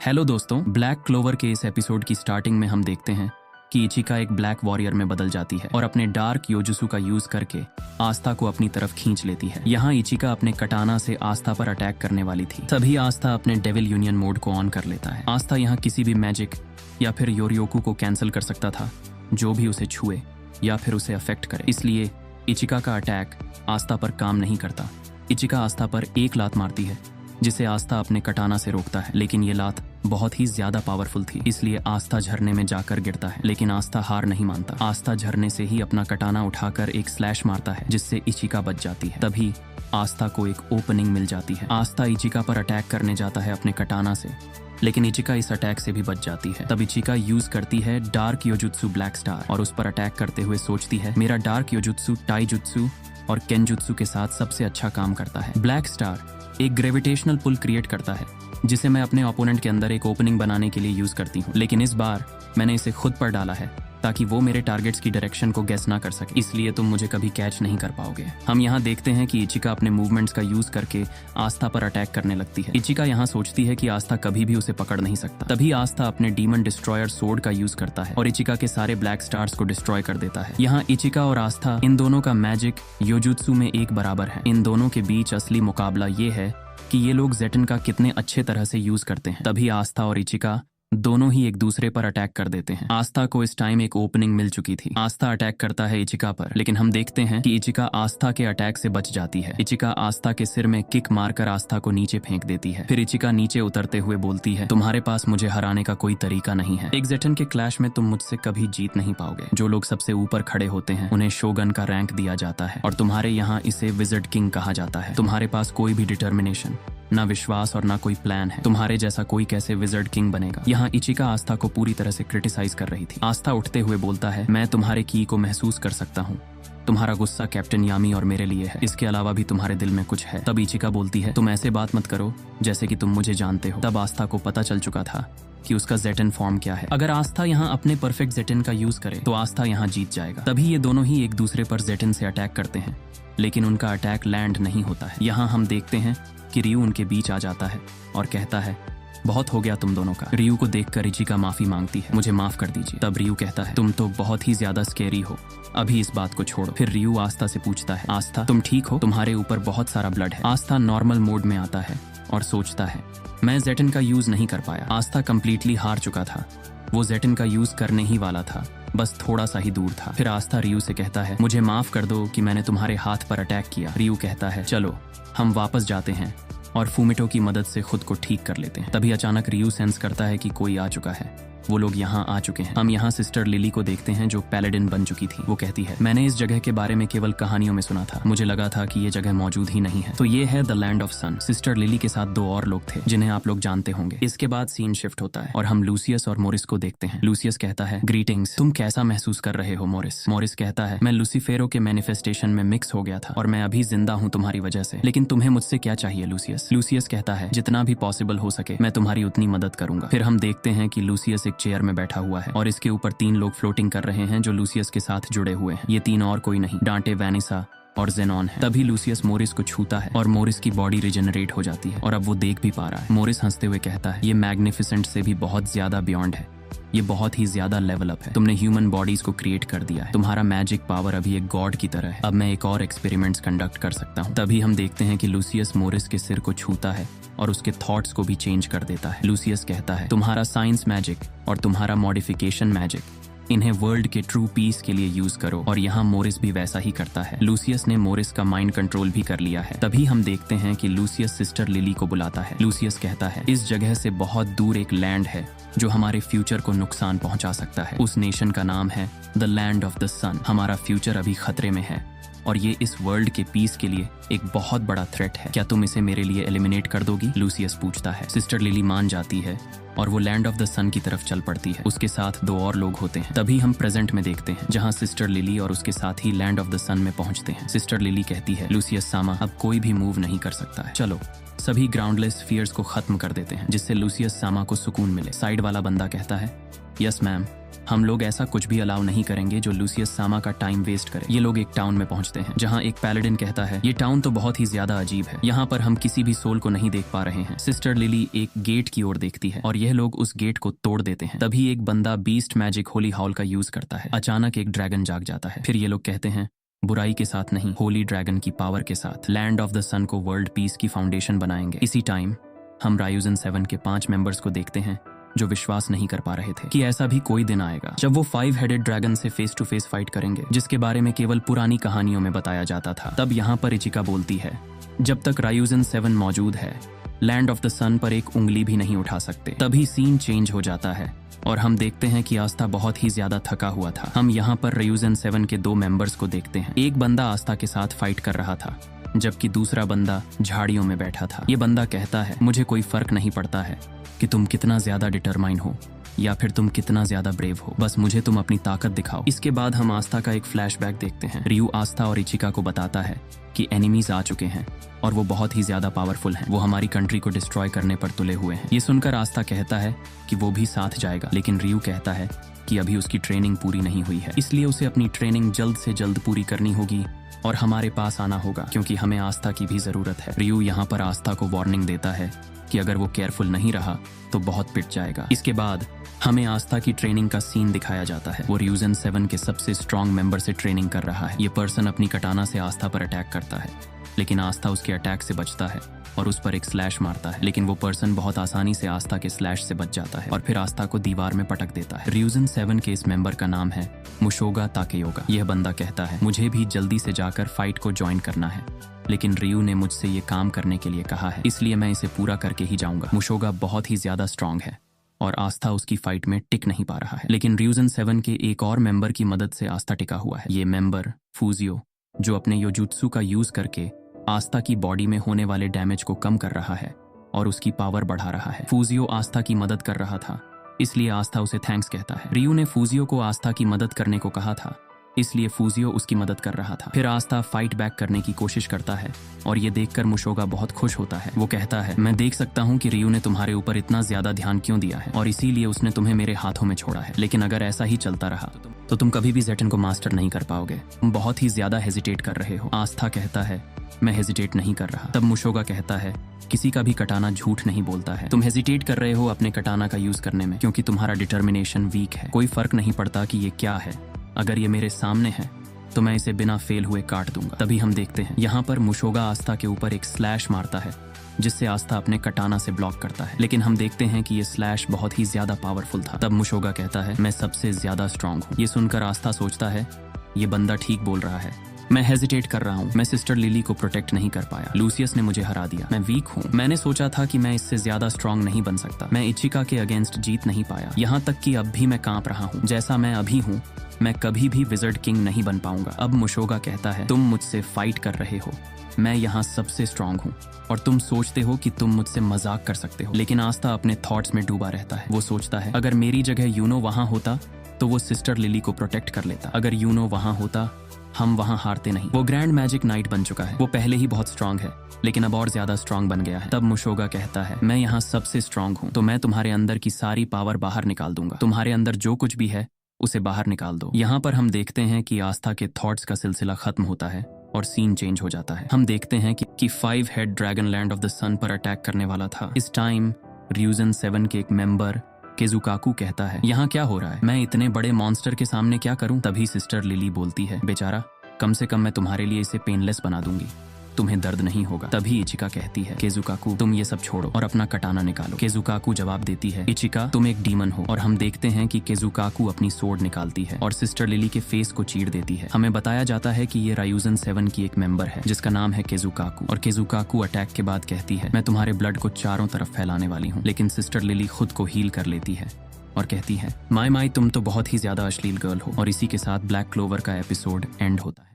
Hello दोस्तों, black clover के इस एपिसोड की स्टार्टिंग में हम देखते हैं कि इचिका एक ब्लैक वॉरियर में बदल जाती है और अपने डार्क योजुसु का यूज करके आस्था को अपनी तरफ खींच लेती है। यहाँ इचिका अपने कटाना से आस्था पर अटैक करने वाली थी, तभी आस्था अपने डेविल यूनियन मोड को ऑन कर लेता है। आस्था यहाँ किसी भी मैजिक या फिर योरियोकू को कैंसिल कर सकता था जो भी उसे छुए या फिर उसे अफेक्ट करे, इसलिए इचिका का अटैक आस्था पर काम नहीं करता। इचिका आस्था पर एक लात मारती है जिसे आस्था अपने कटाना से रोकता है, लेकिन ये लात बहुत ही ज्यादा पावरफुल थी, इसलिए आस्था झरने में जाकर गिरता है। लेकिन आस्था हार नहीं मानता। आस्था झरने से ही अपना कटाना उठाकर एक स्लैश मारता है जिससे इचिका बच जाती है। तभी आस्था को एक ओपनिंग मिल जाती है। आस्था इचिका पर अटैक करने जाता है अपने कटाना से, लेकिन इचिका इस अटैक से भी बच जाती है। तब इचिका यूज करती है डार्क योजुत्सु ब्लैक स्टार और उस पर अटैक करते हुए सोचती है मेरा डार्क योजुत्सु टाइजुत्सु और केनजुत्सु के साथ सबसे अच्छा काम करता है। ब्लैक स्टार एक ग्रेविटेशनल पुल क्रिएट करता है जिसे मैं अपने ओपोनेंट के अंदर एक ओपनिंग बनाने के लिए यूज करती हूँ, लेकिन इस बार मैंने इसे खुद पर डाला है ताकि वो मेरे टारगेट्स की डायरेक्शन को गेस ना कर सके, इसलिए तुम मुझे कभी कैच नहीं कर पाओगे। हम यहाँ देखते हैं कि इचिका अपने मूवमेंट्स का यूज करके आस्था पर अटैक करने लगती है। इचिका यहाँ सोचती है कि आस्था कभी भी उसे पकड़ नहीं सकता। तभी आस्था अपने डीमन डिस्ट्रॉयर सोर्ड का यूज करता है और इचिका के सारे ब्लैक स्टार्स को डिस्ट्रॉय कर देता है। यहाँ इचिका और आस्था इन दोनों का मैजिक योजुत्सु में एक बराबर है। इन दोनों के बीच असली मुकाबला ये है कि ये लोग जेटन का कितने अच्छे तरह से यूज करते हैं। तभी आस्था और इचिका दोनों ही एक दूसरे पर अटैक कर देते हैं। आस्था को इस टाइम एक ओपनिंग मिल चुकी थी। आस्था अटैक करता है इचिका पर, लेकिन हम देखते हैं कि इचिका आस्था के अटैक से बच जाती है। इचिका आस्था के सिर में किक मारकर आस्था को नीचे फेंक देती है। फिर इचिका नीचे उतरते हुए बोलती है तुम्हारे पास मुझे हराने का कोई तरीका नहीं है। एक जेटन के क्लैश में तुम मुझसे कभी जीत नहीं पाओगे। जो लोग सबसे ऊपर खड़े होते हैं उन्हें शोगन का रैंक दिया जाता है और तुम्हारे यहाँ इसे विज़र्ड किंग कहा जाता है। तुम्हारे पास कोई भी डिटर्मिनेशन, ना विश्वास और ना कोई प्लान है। तुम्हारे जैसा कोई कैसे विज़र्ड किंग बनेगा। यहाँ इचिका आस्था को पूरी तरह से क्रिटिसाइज कर रही थी। आस्था उठते हुए बोलता है मैं तुम्हारे की को महसूस कर सकता हूँ। तुम्हारा गुस्सा कैप्टन यामी और मेरे लिए है, इसके अलावा भी तुम्हारे दिल में कुछ है। तब इचिका बोलती है तुम ऐसे बात मत करो जैसे कि तुम मुझे जानते हो। तब आस्था को पता चल चुका था कि उसका जेटन फॉर्म क्या है। अगर आस्था यहाँ अपने परफेक्ट जेटन का यूज करे तो आस्था यहाँ जीत जाएगा। तभी ये दोनों ही एक दूसरे पर जेटन से अटैक करते हैं, लेकिन उनका अटैक लैंड नहीं होता है। यहाँ हम देखते हैं कि रियू उनके बीच आ जाता है और कहता है बहुत हो गया तुम दोनों का। रियू को देखकर इचिका माफी मांगती है, मुझे माफ कर दीजिए। तब रियू कहता है तुम तो बहुत ही ज्यादा स्केरी हो, अभी इस बात को छोड़ो। फिर रियू आस्था से पूछता है आस्था तुम ठीक हो, तुम्हारे ऊपर बहुत सारा ब्लड है। आस्था नॉर्मल मोड में आता है और सोचता है मैं जेटन का यूज नहीं कर पाया। आस्था कंप्लीटली हार चुका था, वो जेटन का यूज करने ही वाला था, बस थोड़ा सा ही दूर था। फिर आस्था रियू से कहता है मुझे माफ कर दो कि मैंने तुम्हारे हाथ पर अटैक किया। रियू कहता है चलो हम वापस जाते हैं और फूमिटो की मदद से खुद को ठीक कर लेते हैं। तभी अचानक रियू सेंस करता है कि कोई आ चुका है। वो लोग यहाँ आ चुके हैं। हम यहाँ सिस्टर लिली को देखते हैं जो पैलेडिन बन चुकी थी। वो कहती है मैंने इस जगह के बारे में केवल कहानियों में सुना था, मुझे लगा था कि ये जगह मौजूद ही नहीं है। तो ये है the land of sun. Sister Lily के साथ दो और लोग थे जिन्हें आप लोग जानते होंगे। इसके बाद सीन शिफ्ट होता है और हम लूसियस और मोरिस को देखते हैं। लूसियस कहता है ग्रीटिंग्स, तुम कैसा महसूस कर रहे हो मोरिस? मोरिस कहता है मैं लूसीफेरो के मैनिफेस्टेशन में मिक्स हो गया था और मैं अभी जिंदा हूँ तुम्हारी वजह से, लेकिन तुम्हें मुझसे क्या चाहिए लूसियस? लूसियस कहता है जितना भी पॉसिबल हो सके मैं तुम्हारी उतनी मदद करूंगा। फिर हम देखते हैं कि लूसियस एक चेयर में बैठा हुआ है और इसके ऊपर तीन लोग फ्लोटिंग कर रहे हैं जो लूसियस के साथ जुड़े हुए हैं। ये तीन और कोई नहीं, डांटे, वैनिसा और जेनॉन है। तभी लूसियस मोरिस को छूता है और मोरिस की बॉडी रिजेनरेट हो जाती है और अब वो देख भी पा रहा है। मोरिस हंसते हुए कहता है ये मैग्निफिसेंट से भी बहुत ज्यादा बियॉन्ड है, ये बहुत ही ज्यादा लेवल अप है। तुमने ह्यूमन बॉडीज को क्रिएट कर दिया है, तुम्हारा मैजिक पावर अभी एक गॉड की तरह है। अब मैं एक और एक्सपेरिमेंट्स कंडक्ट कर सकता हूँ। तभी हम देखते हैं कि लूसियस मोरिस के सिर को छूता है और उसके थॉट्स को भी चेंज कर देता है। लूसियस कहता है तुम्हारा साइंस मैजिक और तुम्हारा मॉडिफिकेशन मैजिक, इन्हें वर्ल्ड के ट्रू पीस के लिए यूज करो। और यहाँ मोरिस भी वैसा ही करता है। लूसियस ने मोरिस का माइंड कंट्रोल भी कर लिया है। तभी हम देखते हैं कि लूसियस सिस्टर लिली को बुलाता है। लूसियस कहता है इस जगह से बहुत दूर एक लैंड है जो हमारे फ्यूचर को नुकसान पहुंचा सकता है। उस नेशन का नाम है द लैंड ऑफ द सन। हमारा फ्यूचर अभी खतरे में है और ये इस वर्ल्ड के पीस के लिए एक बहुत बड़ा थ्रेट है। क्या तुम इसे मेरे लिए एलिमिनेट कर दोगी? लूसियस पूछता है। सिस्टर लिली मान जाती है और वो लैंड ऑफ द सन की तरफ चल पड़ती है। उसके साथ दो और लोग होते हैं। तभी हम प्रेजेंट में देखते हैं जहाँ सिस्टर लिली और उसके साथ ही लैंड ऑफ द सन में पहुंचते हैं। सिस्टर लिली कहती है लूसियस सामा अब कोई भी मूव नहीं कर सकता है, चलो सभी ग्राउंडलेस फियर्स को खत्म कर देते हैं जिससे लूसियस सामा को सुकून मिले। साइड वाला बंदा कहता है यस मैम, हम लोग ऐसा कुछ भी अलाउ नहीं करेंगे जो लूसियस सामा का टाइम वेस्ट करे। ये लोग एक टाउन में पहुंचते हैं जहां एक पैलेडिन कहता है ये टाउन तो बहुत ही ज्यादा अजीब है, यहाँ पर हम किसी भी सोल को नहीं देख पा रहे हैं। सिस्टर लिली एक गेट की ओर देखती है और यह लोग उस गेट को तोड़ देते हैं। तभी एक बंदा बीस्ट मैजिक होली हाउल का यूज करता है। अचानक एक ड्रैगन जाग जाता है। फिर ये लोग कहते हैं बुराई के साथ नहीं, होली ड्रैगन की पावर के साथ लैंड ऑफ द सन को वर्ल्ड पीस की फाउंडेशन बनाएंगे। इसी टाइम हम रायूजन 7 के 5 मेंबर्स को देखते हैं जो विश्वास नहीं कर पा रहे थे कि ऐसा भी कोई दिन आएगा जब वो 5 हेडेड ड्रैगन से फेस टू फेस फाइट करेंगे, जिसके बारे में केवल पुरानी कहानियों में बताया जाता था। तब यहाँ पर इचिका बोलती है जब तक रायूजन 7 मौजूद है लैंड ऑफ द सन पर एक उंगली भी नहीं उठा सकते। तभी सीन चेंज हो जाता है और हम देखते हैं कि आस्था बहुत ही ज्यादा थका हुआ था। हम यहाँ पर रायूजन 7 के 2 मेंबर्स को देखते हैं। एक बंदा आस्था के साथ फाइट कर रहा था जबकि दूसरा बंदा झाड़ियों में बैठा था। ये बंदा कहता है मुझे कोई फर्क नहीं पड़ता है कि तुम कितना ज्यादा डिटरमाइन हो या फिर तुम कितना ज्यादा ब्रेव हो, बस मुझे तुम अपनी ताकत दिखाओ। इसके बाद हम आस्था का एक फ्लैशबैक देखते हैं। रियू आस्था और इचिका को बताता है कि एनिमीज आ चुके हैं और वो बहुत ही ज्यादा पावरफुल हैं। वो हमारी कंट्री को डिस्ट्रॉय करने पर तुले हुए हैं। ये सुनकर आस्था कहता है कि वो भी साथ जाएगा, लेकिन रियू कहता है कि अभी उसकी ट्रेनिंग पूरी नहीं हुई है, इसलिए उसे अपनी ट्रेनिंग जल्द से जल्द पूरी करनी होगी और हमारे पास आना होगा क्योंकि हमें आस्था की भी जरूरत है। रियू यहाँ पर आस्था को वार्निंग देता है कि अगर वो केयरफुल नहीं रहा तो बहुत पिट जाएगा। इसके बाद हमें आस्था की ट्रेनिंग का सीन दिखाया जाता है। वो रायूजन 7 के सबसे स्ट्रॉन्ग मेंबर से ट्रेनिंग कर रहा है। ये पर्सन अपनी कटाना से आस्था पर अटैक करता है, लेकिन आस्था उसके अटैक से बचता है और उस पर एक स्लैश मारता है, लेकिन वो पर्सन बहुत आसानी से आस्था के स्लैश से बच जाता है और फिर आस्था को दीवार में पटक देता है। रायूजन 7 के इस मेंबर का नाम है मुशोगा ताकेयोगा। यह बंदा कहता है मुझे भी जल्दी से जाकर फाइट को ज्वाइन करना है, लेकिन रियू ने मुझसे ये काम करने के लिए कहा है, इसलिए मैं इसे पूरा करके ही जाऊंगा। मुशोगा बहुत ही ज्यादा स्ट्रांग है और आस्था उसकी फाइट में टिक नहीं पा रहा है, लेकिन रायूजन 7 के एक और मेंबर की मदद से आस्था टिका हुआ है। ये मेंबर फूजियो, जो अपने योजुत्सु का यूज करके आस्था की बॉडी में होने वाले डैमेज को कम कर रहा है और उसकी पावर बढ़ा रहा है। फूजियो आस्था की मदद कर रहा था, इसलिए आस्था उसे थैंक्स कहता है। रियू ने फूजियो को आस्था की मदद करने को कहा था, इसलिए फूजियो उसकी मदद कर रहा था। फिर आस्था फाइट बैक करने की कोशिश करता है और ये देखकर मुशोगा बहुत खुश होता है। वो कहता है मैं देख सकता हूँ कि रियू ने तुम्हारे ऊपर इतना ज्यादा ध्यान क्यों दिया है और इसीलिए उसने तुम्हें मेरे हाथों में छोड़ा है, लेकिन अगर ऐसा ही चलता रहा तो तुम कभी भी जेटन को मास्टर नहीं कर पाओगे। तुम बहुत ही ज्यादा हेजिटेट कर रहे हो। आस्था कहता है मैं हेजिटेट नहीं कर रहा। तब मुशोगा कहता है किसी का भी कटाना झूठ नहीं बोलता है। तुम हेजिटेट कर रहे हो अपने कटाना का यूज करने में क्योंकि तुम्हारा डिटर्मिनेशन वीक है। कोई फर्क नहीं पड़ता कि ये क्या है, अगर ये मेरे सामने है तो मैं इसे बिना फेल हुए काट दूंगा। तभी हम देखते हैं यहाँ पर मुशोगा आस्था के ऊपर एक स्लैश मारता है जिससे आस्था अपने कटाना से ब्लॉक करता है, लेकिन हम देखते हैं कि ये स्लैश बहुत ही ज्यादा पावरफुल था। तब मुशोगा कहता है मैं सबसे ज्यादा स्ट्रांग हूँ। ये सुनकर आस्था सोचता है ये बंदा ठीक बोल रहा है, मैं हेजिटेट कर रहा हूँ। मैं सिस्टर लिली को प्रोटेक्ट नहीं कर पाया, लूसियस ने मुझे हरा दिया, मैं वीक हूँ। मैंने सोचा था कि मैं इससे ज्यादा स्ट्रांग नहीं बन सकता। मैं इचिका के अगेंस्ट जीत नहीं पाया, यहाँ तक कि अब भी मैं कांप रहा हूँ। जैसा मैं अभी हूँ मैं कभी भी विजर्ड किंग नहीं बन पाऊंगा। अब मुशोगा कहता है तुम मुझसे फाइट कर रहे हो, मैं यहाँ सबसे स्ट्रांग हूँ और तुम सोचते हो कि तुम मुझसे मजाक कर सकते हो, लेकिन आस्था अपने थॉट्स में डूबा रहता है। वो सोचता है अगर मेरी जगह यूनो वहां होता तो वो सिस्टर लिली को प्रोटेक्ट कर लेता, अगर यूनो वहां होता हम वहां हारते नहीं। वो ग्रैंड मैजिक नाइट बन चुका है, वो पहले ही बहुत स्ट्रांग है लेकिन अब और ज्यादा स्ट्रांग बन गया है। तब मुशोगा कहता है मैं यहाँ सबसे स्ट्रांग हूँ तो मैं तुम्हारे अंदर की सारी पावर बाहर निकाल दूंगा, तुम्हारे अंदर जो कुछ भी है उसे बाहर निकाल दो। यहाँ पर हम देखते हैं कि आस्था के थॉट्स का सिलसिला खत्म होता है और सीन चेंज हो जाता है। हम देखते हैं कि 5 head dragon land of the sun पर अटैक करने वाला था। इस टाइम रायूजन 7 के एक मेंबर केजुकाकू कहता है यहाँ क्या हो रहा है, मैं इतने बड़े मॉन्स्टर के सामने क्या करूं। तभी सिस्टर लिली बोलती है बेचारा कम से कम मैं तुम्हारे लिए इसे पेनलेस बना दूंगी, तुम्हें दर्द नहीं होगा। तभी इचिका कहती है केजुकाकू तुम ये सब छोड़ो और अपना कटाना निकालो। केजुकाकू जवाब देती है इचिका तुम एक डीमन हो, और हम देखते हैं कि केजुकाकू अपनी सोर्ड निकालती है और सिस्टर लिली के फेस को चीर देती है। हमें बताया जाता है कि ये रायूजन 7 की एक मेंबर है जिसका नाम है केजुकाकू, और केजुकाकू अटैक के बाद कहती है मैं तुम्हारे ब्लड को चारों तरफ फैलाने वाली हूँ, लेकिन सिस्टर लिली खुद को हील कर लेती है और कहती है माई तुम तो बहुत ही ज्यादा अश्लील गर्ल हो। और इसी के साथ ब्लैक क्लोवर का एपिसोड एंड होता है।